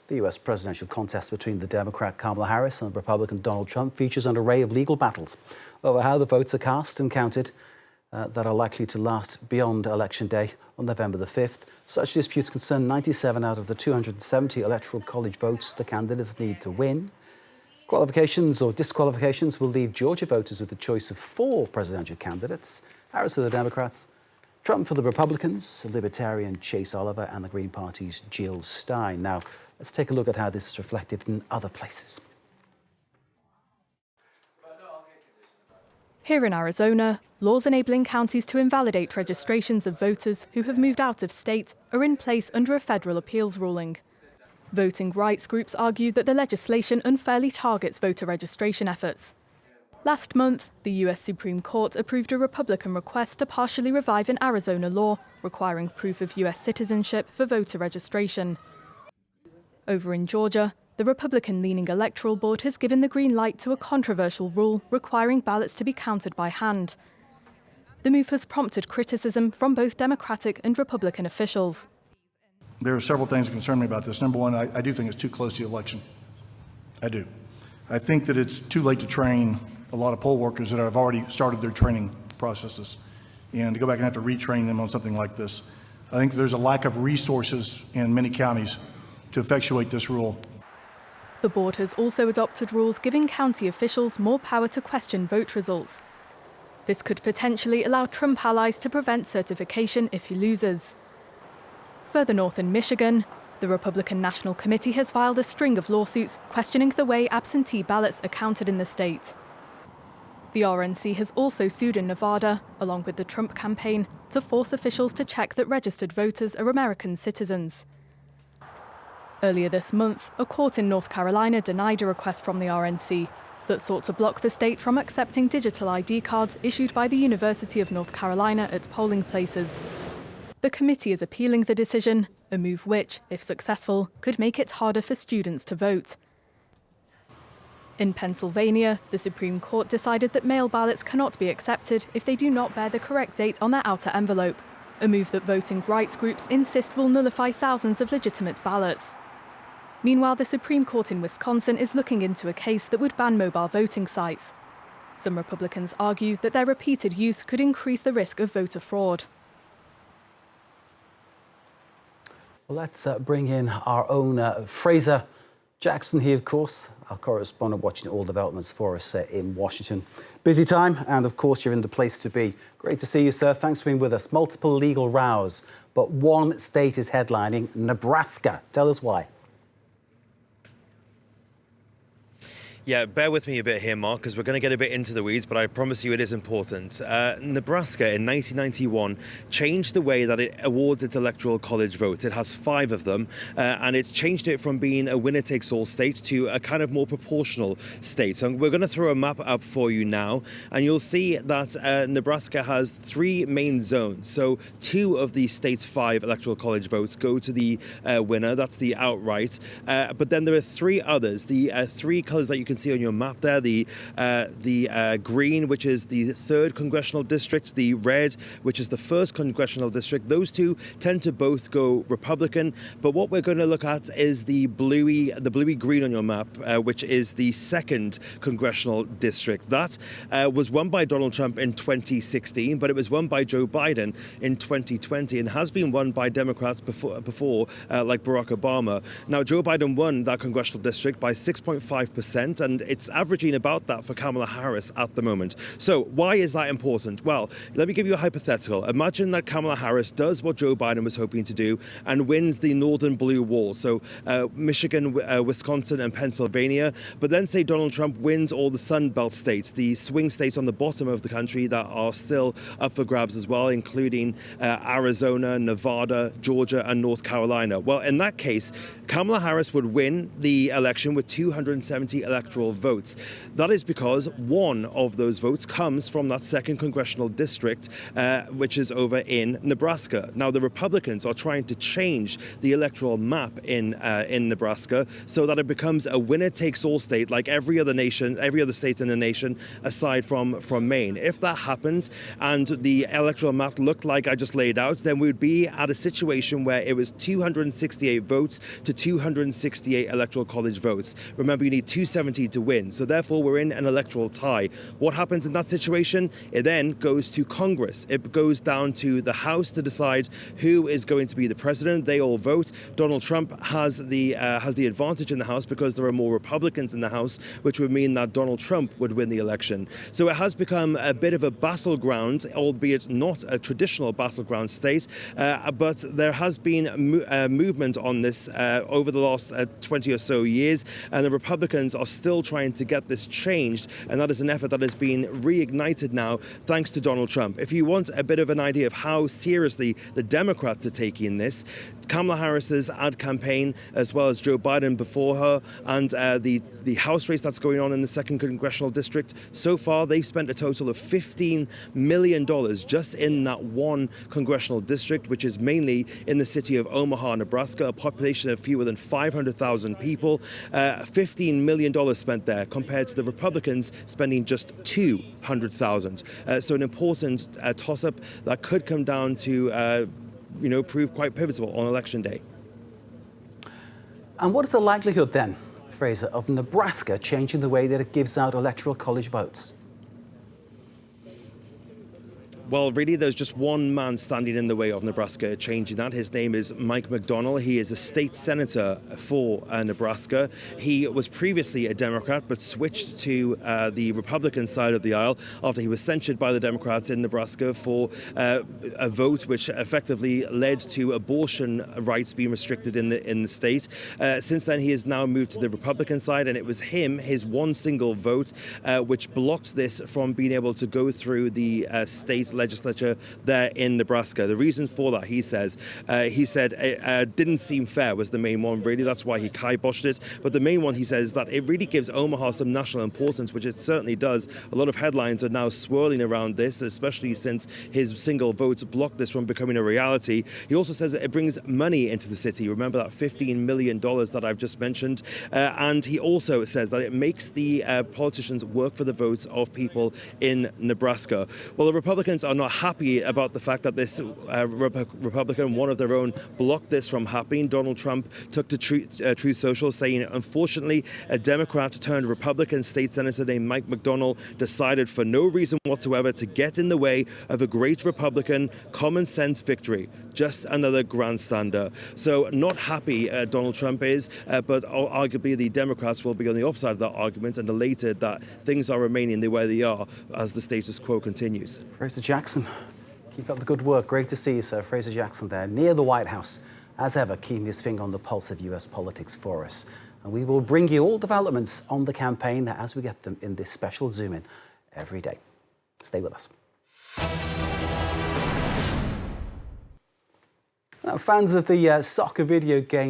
The US presidential contest between the Democrat Kamala Harris and Republican Donald Trump features an array of legal battles over how the votes are cast and counted that are likely to last beyond Election Day on November the 5th. Such disputes concern 97 out of the 270 electoral college votes the candidates need to win. Qualifications or disqualifications will leave Georgia voters with the choice of 4 presidential candidates: Harris for the Democrats, Trump for the Republicans, Libertarian Chase Oliver, and the Green Party's Jill Stein. Now, let's take a look at how this is reflected in other places. Here in Arizona, laws enabling counties to invalidate registrations of voters who have moved out of state are in place under a federal appeals ruling. Voting rights groups argue that the legislation unfairly targets voter registration efforts. Last month, the US Supreme Court approved a Republican request to partially revive an Arizona law requiring proof of US citizenship for voter registration. Over in Georgia, the Republican-leaning electoral board has given the green light to a controversial rule requiring ballots to be counted by hand. The move has prompted criticism from both Democratic and Republican officials. There are several things that concern me about this. Number one, I do think it's too close to the election. I do. I think that it's too late to train a lot of poll workers that have already started their training processes, and to go back and have to retrain them on something like this. I think there's a lack of resources in many counties to effectuate this rule. The board has also adopted rules giving county officials more power to question vote results. This could potentially allow Trump allies to prevent certification if he loses. Further north in Michigan, the Republican National Committee has filed a string of lawsuits questioning the way absentee ballots are counted in the state. The RNC has also sued in Nevada, along with the Trump campaign, to force officials to check that registered voters are American citizens. Earlier this month, a court in North Carolina denied a request from the RNC that sought to block the state from accepting digital ID cards issued by the University of North Carolina at polling places. The committee is appealing the decision, a move which, if successful, could make it harder for students to vote. In Pennsylvania, the Supreme Court decided that mail ballots cannot be accepted if they do not bear the correct date on their outer envelope, a move that voting rights groups insist will nullify thousands of legitimate ballots. Meanwhile, the Supreme Court in Wisconsin is looking into a case that would ban mobile voting sites. Some Republicans argue that their repeated use could increase the risk of voter fraud. Well, let's bring in our own Fraser Jackson. He, of course, our correspondent watching all developments for us in Washington. Busy time, and of course you're in the place to be. Great to see you, sir. Thanks for being with us. Multiple legal rows, but one state is headlining: Nebraska. Tell us why. Yeah, bear with me a bit here, Mark, because we're going to get a bit into the weeds, but I promise you it is important. Nebraska in 1991 changed the way that it awards its electoral college votes. It has 5 of them, and it's changed it from being a winner-takes-all state to a kind of more proportional state. So we're going to throw a map up for you now, and you'll see that Nebraska has 3 main zones. So 2 of the state's 5 electoral college votes go to the winner. That's the outright. But then there are 3 others. The 3 colors that you can see on your map there, the green, which is the 3rd congressional district, the red, which is the 1st congressional district. Those 2 tend to both go Republican, but what we're going to look at is the bluey green on your map, which is the 2nd congressional district. That was won by Donald Trump in 2016, but it was won by Joe Biden in 2020 and has been won by Democrats before like Barack Obama. Now, Joe Biden won that congressional district by 6.5%, and it's averaging about that for Kamala Harris at the moment. So why is that important? Well, let me give you a hypothetical. Imagine that Kamala Harris does what Joe Biden was hoping to do and wins the northern blue wall, so Michigan, Wisconsin, and Pennsylvania, but then say Donald Trump wins all the Sun Belt states, the swing states on the bottom of the country that are still up for grabs as well, including Arizona, Nevada, Georgia, and North Carolina. Well, in that case, Kamala Harris would win the election with 270 electoral electoral votes. That is because one of those votes comes from that 2nd congressional district, which is over in Nebraska. Now, the Republicans are trying to change the electoral map in Nebraska so that it becomes a winner-takes-all state like every other state in the nation aside from Maine. If that happened and the electoral map looked like I just laid out, then we would be at a situation where it was 268 votes to 268 electoral college votes. Remember, you need 270 to win. So therefore, we're in an electoral tie. What happens in that situation? It then goes to Congress. It goes down to the House to decide who is going to be the president. They all vote. Donald Trump has the advantage in the House because there are more Republicans in the House, which would mean that Donald Trump would win the election. So it has become a bit of a battleground, albeit not a traditional battleground state, but there has been movement on this over the last 20 or so years, and the Republicans are still trying to get this changed, and that is an effort that has been reignited now thanks to Donald Trump. If you want a bit of an idea of how seriously the Democrats are taking this, Kamala Harris's ad campaign, as well as Joe Biden before her, and the House race that's going on in the 2nd congressional district, so far they've spent a total of $15 million just in that one congressional district, which is mainly in the city of Omaha, Nebraska, a population of fewer than 500,000 people. $15 million spent there compared to the Republicans spending just $200,000. So an important toss-up that could come down to prove quite pivotal on election day. And what is the likelihood then, Fraser, of Nebraska changing the way that it gives out electoral college votes? Well, really, there's just one man standing in the way of Nebraska changing that. His name is Mike McDonald. He is a state senator for Nebraska. He was previously a Democrat, but switched to the Republican side of the aisle after he was censured by the Democrats in Nebraska for a vote which effectively led to abortion rights being restricted in the state. Since then, he has now moved to the Republican side, and it was his one single vote, which blocked this from being able to go through the state legislature there in Nebraska. The reason for that, he said it didn't seem fair was the main one, really. That's why he kiboshed it. But the main one, he says, that it really gives Omaha some national importance, which it certainly does. A lot of headlines are now swirling around this, especially since his single votes blocked this from becoming a reality. He also says that it brings money into the city. Remember that $15 million that I've just mentioned. And he also says that it makes the politicians work for the votes of people in Nebraska. Well, the Republicans are not happy about the fact that this Republican, one of their own, blocked this from happening. Donald Trump took to Truth Social, saying, unfortunately, a Democrat turned Republican state senator named Mike McDonald decided for no reason whatsoever to get in the way of a great Republican common sense victory. Just another grandstander. So not happy Donald Trump is, but arguably the Democrats will be on the upside of that argument and elated that things are remaining the way they are as the status quo continues. Fraser Jackson, keep up the good work. Great to see you, sir. Fraser Jackson there, near the White House, as ever, keeping his finger on the pulse of US politics for us. And we will bring you all developments on the campaign as we get them in this special Zoom-In every day. Stay with us. Now, fans of the soccer video game